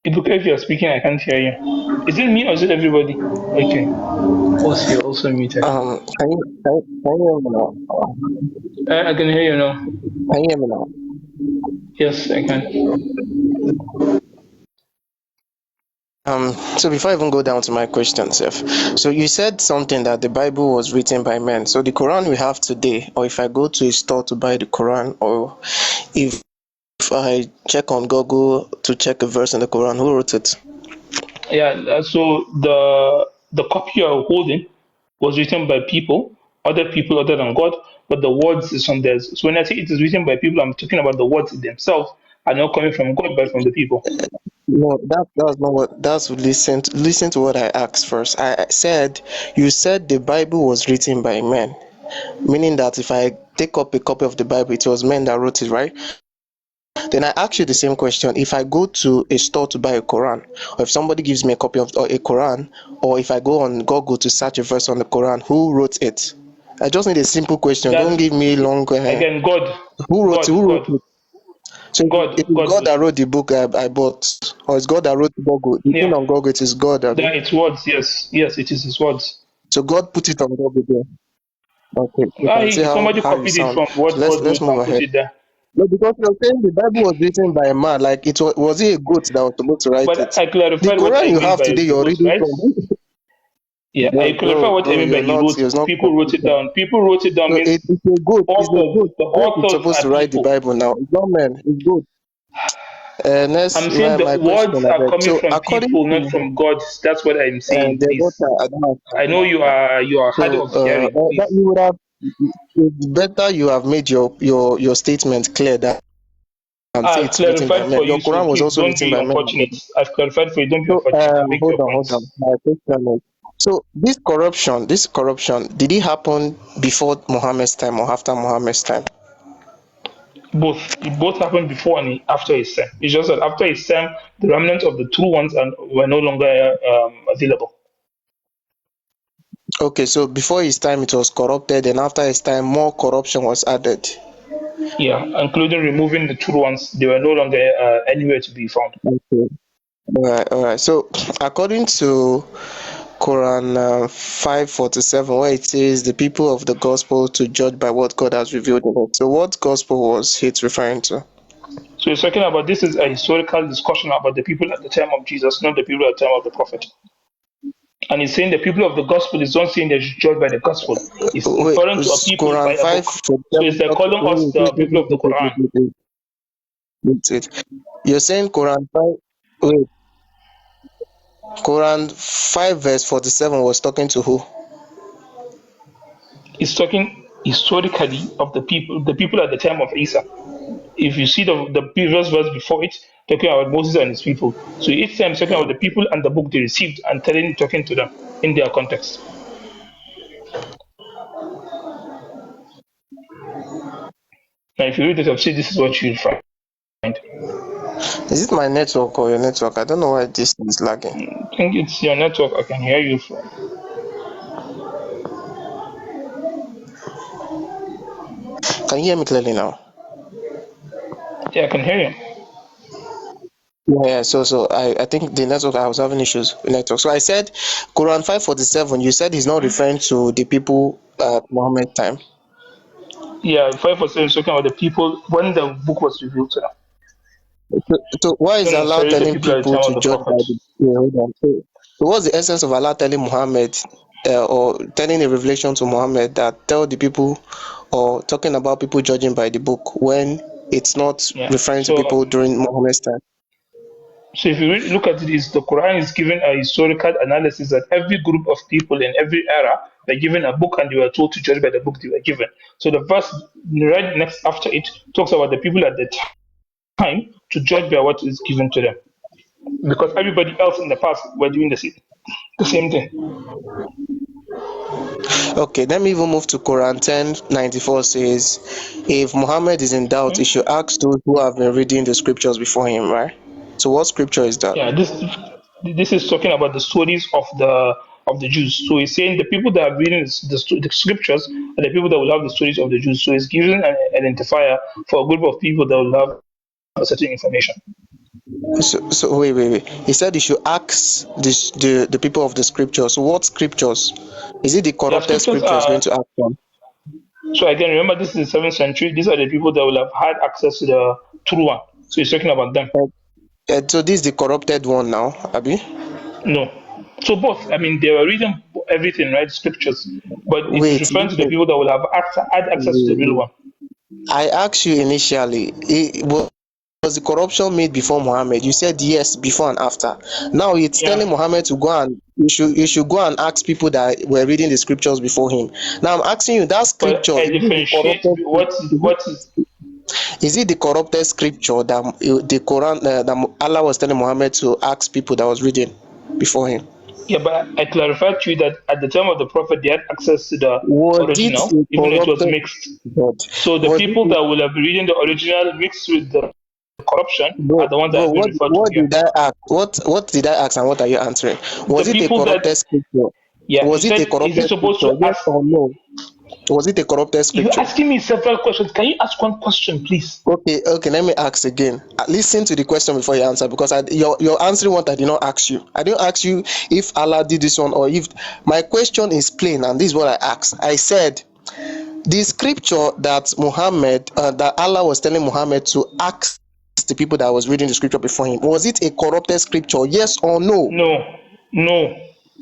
Ebuka, if you're speaking, I can't hear you. Is it me or is it everybody? Okay. Also, you're also muted. Can you hear me now? I can hear you now. Can you hear me now? Yes, I can. So before I even go down to my question, Seth, so you said something that the Bible was written by men. So the Quran we have today, or if I go to a store to buy the Quran, or if I check on Google to check a verse in the Quran, who wrote it? Yeah. So the copy you're holding was written by people other than God, but the words is from theirs. So when I say it is written by people, I'm talking about the words themselves are not coming from God, but from the people. No, that's not what. That's listen to what I asked first. I said you said the Bible was written by men, meaning that if I take up a copy of the Bible, it was men that wrote it, right? Then I ask you the same question. If I go to a store to buy a Quran, or if somebody gives me a copy of or a Quran, or if I go on Google to search a verse on the Quran, who wrote it? I just need a simple question. Don't That's give me long. again God, Who wrote it? God, Who wrote God, it? So it is God God wrote that it. wrote the book I bought, or it's God that wrote Google. The thing Yeah, on Google, it is God. Abi. that it's words. Yes, yes, it is His words. So God put it on Google there. Okay, you can see Somebody how you copied it sound. from So what God let's wrote move and put ahead. it there. No, because you're saying the Bible was written by a man, like was it a goat that was supposed to write But it? I The clarified what Quran I you mean have by today, you're wrote, reading right? from. Yeah, I clarified what I mean by You're he not wrote. you're not People wrote it consistent. down. People wrote it down No, means it's a goat. It's a authors. goat. The Goat is authors supposed are to write the people. Bible now. It's not men. It's goat. Next, I'm saying my the question, words I are beg. coming So from according people, not to from God. That's what I'm saying, there's no please. time. I don't have I time. know you are hard So of hearing, that please. you would have. It's better you have made your statement clear that and say I've it's written by clarified for men. Your you, so Quran was please also don't written be by men. unfortunate. I've clarified for you. Don't be So unfortunate. Make your hold on. points. My question is, so this corruption, did it happen before Muhammad's time or after Muhammad's time? Both. It both happened before and after his time. It's just that after his time, the remnants of the true ones were no longer available. Okay, so before his time it was corrupted, and after his time more corruption was added. Yeah, including removing the true ones. They were no longer anywhere to be found. Okay. All right. So according to Quran 5:47, where it says the people of the gospel to judge by what God has revealed in it. So what gospel was it referring to? So he's talking about this is a historical discussion about the people at the time of Jesus, not the people at the time of the prophet. And he's saying the people of the gospel is not saying they should judge by the gospel. It's Wait, referring to a is people by Quran a book. So 5:47? it's like Okay, calling us the people of the Quran. wait. You're saying Quran 5, wait, Quran 5 verse 47 was talking to who? He's talking historically of the people at the time of Isa. If you see the previous verse before it, talking about Moses and his people. So each time talking about the people and the book they received and talking to them in their context. Now, if you read the tafsir, this is what you'll find. Is it my network or your network? I don't know why this is lagging. I think it's your network. I can hear you from. Can you hear me clearly now? Yeah, I can hear you. Yeah, so I think the network, I was having issues with network. So I said Quran 5:47, you said he's not referring to the people at Muhammad time. Yeah, 5% is talking about the people when the book was revealed to them. So why is Not Allah necessarily the telling people at the people time of to the judge by prophet. the hold on. So what's the essence of Allah telling Muhammad or telling a revelation to Muhammad that tell the people or talking about people judging by the book when it's not Yeah. referring to So people during Muhammad's time? So if you look at it, is the Quran is giving a historical analysis that every group of people in every era were given a book and they were told to judge by the book they were given. So the verse right next after it talks about the people at the time to judge by what is given to them. Because everybody else in the past were doing the same thing. Okay, let me even move to Quran 10:94 says, if Muhammad is in doubt, he Hmm? should ask those who have been reading the scriptures before him, right? So what scripture is that? Yeah, this is talking about the stories of the Jews. So he's saying the people that are reading the scriptures are the people that will have the stories of the Jews. So he's giving an identifier for a group of people that will have a certain information. So wait. He said he should ask the people of the scripture. So what scriptures? Is it the Their corrupted scriptures scripture he's going are to ask from? so again. Remember, this is the 7th century. These are the people that will have had access to the true one. So he's talking about them. So this is the corrupted one now, Abi. No. So both. I mean, they were reading everything, right? Scriptures, but it is Wait, referring to the people that will have had access to the real wait. one. I asked you initially, was the corruption made before Muhammad? You said yes, before and after. Now it's Yeah. telling Muhammad to go and you should go and ask people that were reading the scriptures before him. Now I'm asking you that But scripture, I differentiate is it the corrupted scripture that the Quran that Allah was telling Muhammad to ask people that was reading before him? yeah, but I clarified to you that at the time of the prophet they had access to the Was it original, a even though it was corrupted mixed. God? So the Was it people a, that will have been reading the original mixed with the corruption are the ones that bro, are being referred to what here. did I ask? What did I ask and what are you answering? The Was it a people that corrupted scripture? yeah, you Was it a said is it corrupted supposed scripture? to Yes ask or no? Was it a corrupted you scripture? asking me several questions. Can you ask one question, please? Okay, let me ask again. Listen to the question before you answer because you're answering what I did not ask you. I didn't ask you if Allah did this one or if my question is plain and this is what I asked. I said the scripture that that Allah was telling Muhammad to ask the people that was reading the scripture before him, was it a corrupted scripture? Yes or no? No, no.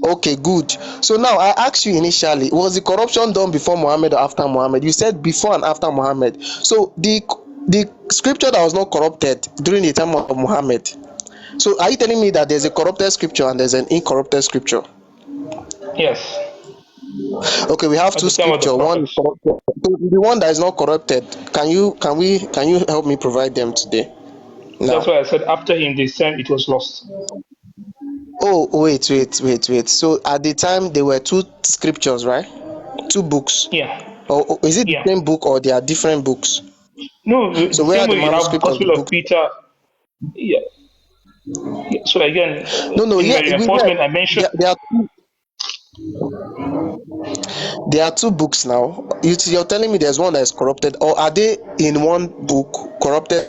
Okay, good. So now I asked you initially, was the corruption done before Muhammad or after Muhammad? You said before and after Muhammad. So the scripture that was not corrupted during the time of Muhammad. So are you telling me that there's a corrupted scripture and there's an incorrupted scripture? Yes, Okay, we have at two the time of the scripture. One prophet. is corrupted. So the one that is not corrupted, can you help me provide them today? That's Now. why I said after him they said it was lost. Oh, wait. So at the time there were two scriptures, right? Two books. Yeah, Or is it the yeah. same book or they are different books? No, So the where same are the way you have manuscript of the Gospel of book? Peter. Yeah, yeah. So again, No, in my yeah, reinforcement, I mentioned there are two books now. You're telling me there's one that is corrupted, or are they in one book, corrupted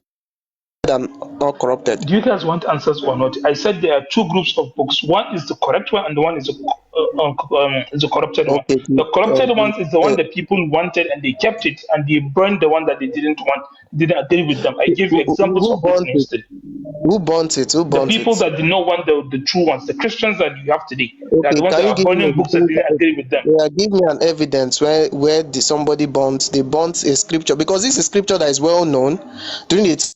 and not corrupted? do you guys want answers or not? I said there are two groups of books. One is the correct one, and the one is the corrupted one. Okay, The corrupted uh, one is the one that people wanted, and they kept it, and they burned the one that they didn't want, didn't agree with them. I gave you examples who of this in burnt it? history. Who burnt it? Who The burnt people it? that did not want the true ones, the Christians that you have today, they are Okay, the ones can that you are give me burning a books that didn't agree with them. yeah, give me an evidence where somebody burnt they burnt a scripture, because this is scripture that is well known during the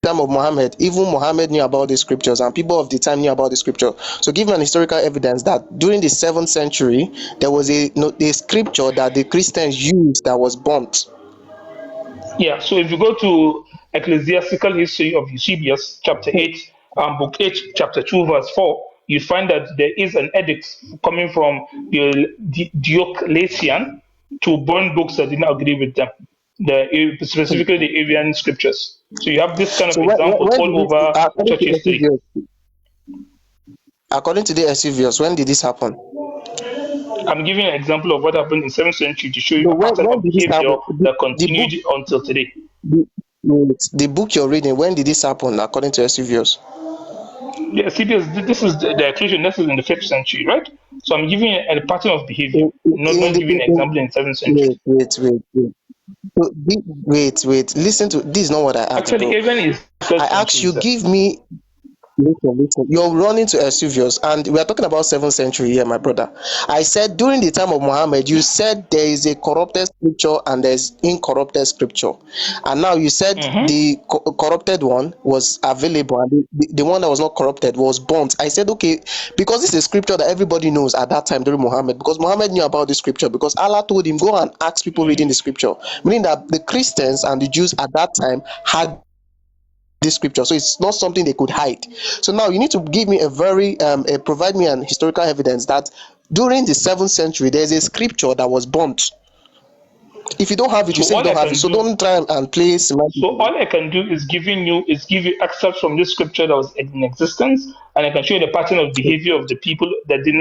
time of Muhammad. Even Muhammad knew about the scriptures and people of the time knew about the scripture. So give me an historical evidence that during the 7th century there was a scripture that the Christians used that was burnt. Yeah, so if you go to Ecclesiastical History of Eusebius, chapter 8, book 8, chapter 2, verse 4, you find that there is an edict coming from the Diocletian to burn books that did not agree with them, specifically the Arian scriptures. So you have this kind of So examples when all did this, over church history. according to the Eusebius, when did this happen? I'm giving an example of what happened in 7th century to show you So a pattern when of did this behavior happen? that The book continued until today. the book you're reading, when did this happen according to Eusebius? Yeah, CBS, this is the equation. This is in the 5th century, right? So I'm giving a pattern of behavior, In not the giving an example in 7th century. wait. So wait. Listen to this. Is not what I asked, Actually, bro. even is I first asked century, you, sir. give me. Listen. You're running to Eusebius, and we are talking about 7th century here, my brother. I said during the time of Muhammad, you said there is a corrupted scripture and there's incorrupted scripture, and now you said Mm-hmm. the corrupted one was available and the one that was not corrupted was burnt. I said okay, because this is a scripture that everybody knows at that time during Muhammad, because Muhammad knew about the scripture because Allah told him go and ask people reading the scripture, meaning that the Christians and the Jews at that time had this scripture, so it's not something they could hide. So now you need to give me provide me an historical evidence that during the 7th century there's a scripture that was burnt. If you don't have it, you So say you all I don't have it. can So do, don't try and play semantics. so all I can do is give you excerpts from this scripture that was in existence, and I can show you the pattern of behavior of the people Bro, that do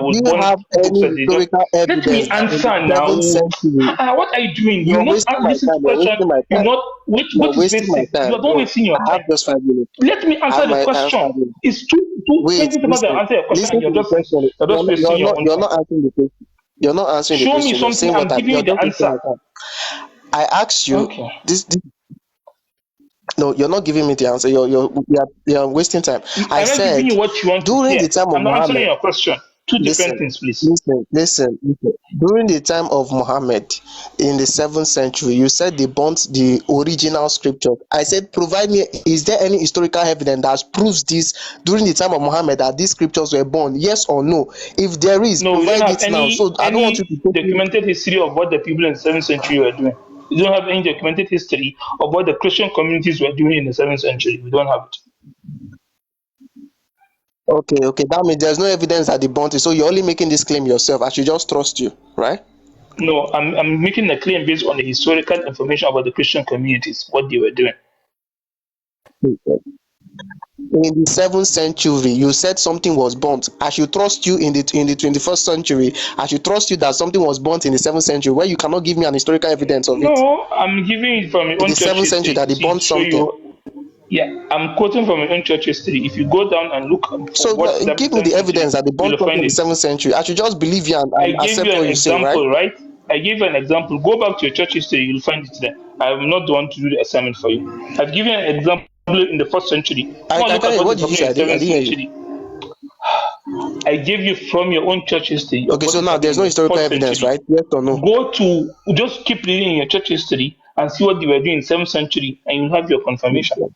was you born have books any that did not. historical Let evidence me that in the answer now. 7th century? What are you doing? You You're not wasting my listen to time. the You're question. wasting my You time. not You're what is wasting my wasting? You time, are not bro. wasting your I have time. just 5 minutes. Let me answer the I have question. 5 minutes. It's two Wait, 20 seconds to listen. answer your question, and Listen to the question. you're just wasting your own You're time. not answering the question. You're not answering the Show me question. You're something. saying I'm what I'm. giving You're you the just wasting answer. my time. I asked you Okay. this. No, you're not giving me the answer. You're wasting time. I I'm not giving said you what you want to during hear. the time of I'm not answering Muhammad. your question. Two different Listen, things, please. listen. During the time of Muhammad in the 7th century, you said they burnt the original scripture. I said, provide me, is there any historical evidence that proves this during the time of Muhammad that these scriptures were burned? Yes or no? If there is, No, we don't provide have it now. So I don't want you to any take me. documented history of what the people in the 7th century were doing. We don't have any documented history of what the Christian communities were doing in the 7th century. We don't have it. Okay. That means there's no evidence that they burnt it. So you're only making this claim yourself. I should just trust you, right? No, I'm making a claim based on the historical information about the Christian communities, what they were doing. In the 7th century, you said something was burnt. I should trust you in the 21st century. I should trust you that something was burnt in the 7th century, where you cannot give me an historical evidence of it. No, I'm giving it from your In own the church 7th century, history that to they see burnt to show something. you. Yeah, I'm quoting from your own church history. If you go down and look for So what happened give in me the the 7th century, evidence that they burnt you'll something find in the it. 7th century. I should just believe you I and gave accept you what an you say, right? example, right? I gave you an example. Go back to your church history, you'll find it there. I'm not the one to do the assignment for you. I've given an example in the first century. Now I look at can't. what What is did you happening say? in the I seventh didn't hear you. century. I gave you from your own church history of Okay, what so is now happening there's in no the historical first evidence, century. right? Yes or no? Go to just keep reading in your church history and see what they were doing in 7th century, and you'll have your confirmation.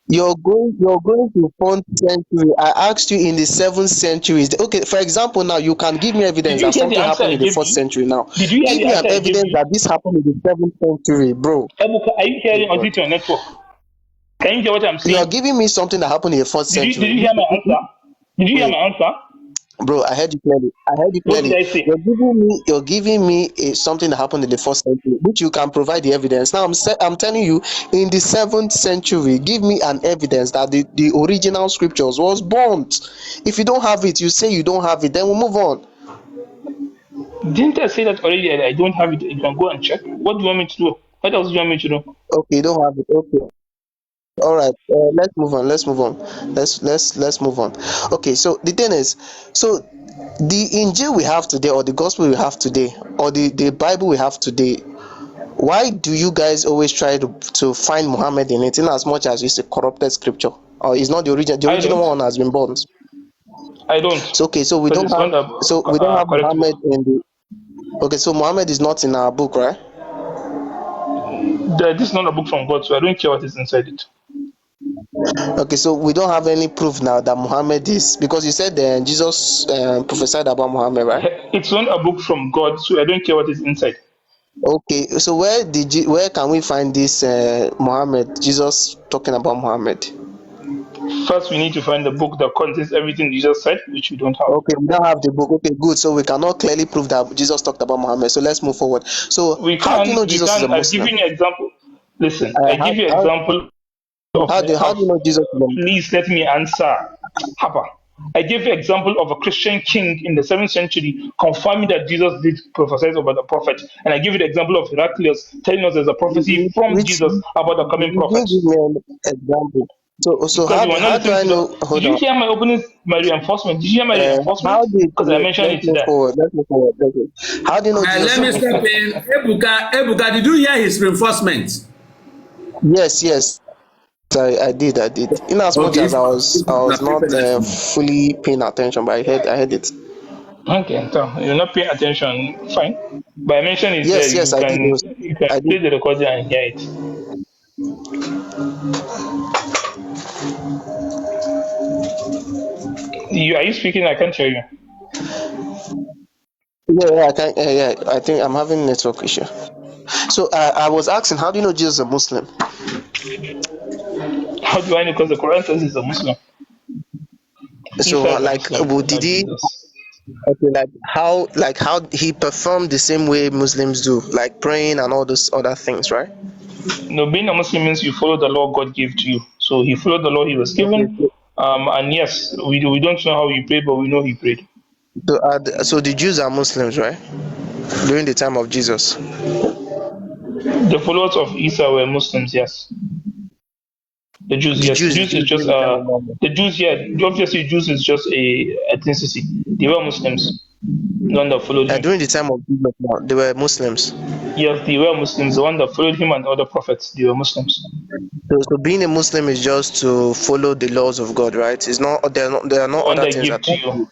You're going to 4th century. I asked you in the 7th century. Okay, for example, now you can give me Did evidence you that hear the something answer happened I in the gave fourth you? century. Now, Did you hear give the me an answer I gave evidence you? that this happened in the 7th century, bro. Ebuka, are you Oh hearing or is God. it your network? Can you hear what I'm You are saying? giving me something that happened in the fourth Did century. you hear my answer? Did you hear Wait, my answer? bro, I heard you clearly. What did I say? You're giving me something that happened in the fourth century, which you can provide the evidence. Now I'm telling you, in the 7th century, give me an evidence that the original scriptures was burnt. If you don't have it, you say you don't have it, then we'll move on. Didn't I say that already? I don't have it. You can go and check. What do you want me to do? What else do you want me to do? Okay, you don't have it. Okay. All right. Let's move on. Let's move on. Okay. So the thing is, so the Injil we have today, or the gospel we have today, or the Bible we have today, why do you guys always try to find Muhammad in it, in as much as it's a corrupted scripture, or it's not the original? The I original don't. one has been burnt. I don't. So okay, so we Because don't it's have, not a correct Muhammad book. in the. Okay, so Muhammad is not in our book, right? This is not a book from God, so I don't care what is inside it. Okay, so we don't have any proof now that Muhammad is, because you said Jesus prophesied about Muhammad, right? It's not a book from God, so I don't care what is inside. Okay, so where can we find this Muhammad, Jesus talking about Muhammad? First, we need to find the book that contains everything Jesus said, which we don't have. Okay, we don't have the book. Okay, good. So we cannot clearly prove that Jesus talked about Muhammad. So let's move forward. So We how do you can, know we Jesus is a can. I've Muslim? given you example. Listen, I How, give you how, example of how do you know Jesus is a Muslim? please let me answer. Haba. I gave you example of a Christian king in the 7th century confirming that Jesus did prophesy about the prophet. And I give you the example of Heraclius telling us there's a prophecy from Which Jesus about the coming you didn't prophet. give me an example. So Because you are not how do listening I to the. know? Did Hold you on. hear my reinforcement? Did you hear my How reinforcement? did Because I wait, mentioned let's it move there. forward. Let's move forward. How do you know Jesus Let is a me Muslim? step in. Ebuka, did you hear his reinforcement? Yes. I did. In as much Okay, as if I you was are not prepared, fully paying attention, but I heard it. Okay, so you're not paying attention. Fine. But I mentioned it there. Yes, I did. You can I did. play the recording and hear it. Are you speaking? I can't hear you. Yeah, I can. Yeah, I think I'm having network issue. So I was asking, how do you know Jesus is a Muslim? How do I know? Because the Quran says he's a Muslim. So Isa is a like, Muslim, did not he Jesus. Okay, like how he performed the same way Muslims do, like praying and all those other things, right? No, being a Muslim means you follow the law God gave to you. So he followed the law he was Okay. given. And yes, we don't know how he prayed, but we know he prayed. So the Jews are Muslims, right? During the time of Jesus. The followers of Isa were Muslims, yes. The Jews, The yes. Jews, the Jews is Jews just during the time of Muhammad. the Jews, yeah. Obviously, Jews is just a ethnicity. They were Muslims, the one that followed him. During the time of Jesus, now, they were Muslims. Yes, they were Muslims. The one that followed him and other prophets, they were Muslims. So being a Muslim is just to follow the laws of God, right? It's not. There are no The one other that things gave to attached you. to it.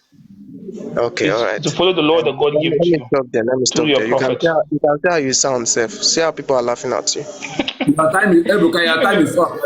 Okay, all It's right. to follow the law that God gave Let to me you stop there. Let me through stop your there. prophet. You can see how you sound, safe. See how people are laughing at you. Your time is Ebuka, your time is up.